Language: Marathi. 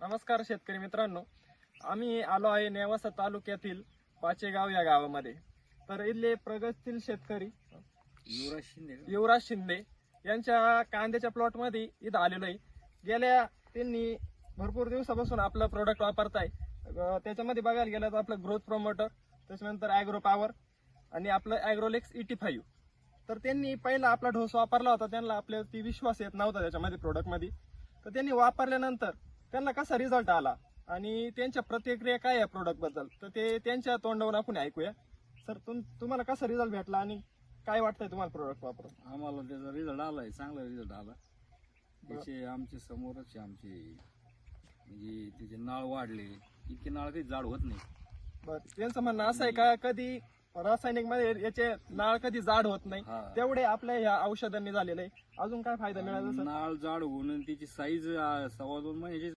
नमस्कार शेतकरी मित्रांनो, आम्ही आलो आहे नेवासा तालुक्यातील पाचेगाव या गावामध्ये. तर इथले प्रगतशील शेतकरी युवराज शिंदे यांच्या कांद्याच्या प्लॉट मध्ये इथं आलेलो आहे. गेल्या त्यांनी भरपूर दिवसापासून आपलं प्रोडक्ट वापरताय. त्याच्यामध्ये बघायला गेलं तर आपलं ग्रोथ प्रमोटर, त्याच्यानंतर ॲग्रो पॉवर आणि आपलं ॲग्रोलेक्स ET5. तर त्यांनी पहिला आपला डोस वापरला होता. त्यांना आपल्यावरती विश्वास येत नव्हता त्याच्यामध्ये प्रोडक्टमध्ये. तर त्यांनी वापरल्यानंतर त्यांना कसा रिझल्ट आला आणि त्यांच्या प्रतिक्रिया काय आहे प्रोडक्ट बद्दल, तर ते त्यांच्या तोंडावरून आपण ऐकूया. सर, तुम्हाला कसा रिझल्ट भेटला आणि काय वाटतंय तुम्हाला प्रोडक्ट वापरून? आम्हाला त्याचा रिझल्ट आलाय, चांगला रिझल्ट आला. त्याचे आमचे समोरच आमचे म्हणजे त्याचे नाळ वाढले, इतके नाळ काही जाड होत नाही. बरं, त्यांचं म्हणणं असं आहे का कधी रासायनिक मध्ये याचे नाळ कधी जाड होत नाही, हा. तेवढे आपल्या ह्या औषधांनी झालेले आहे. अजून काय फायदा मिळाला सर? नाळ जाड होऊन त्याची साईज 2.25 महिन्याची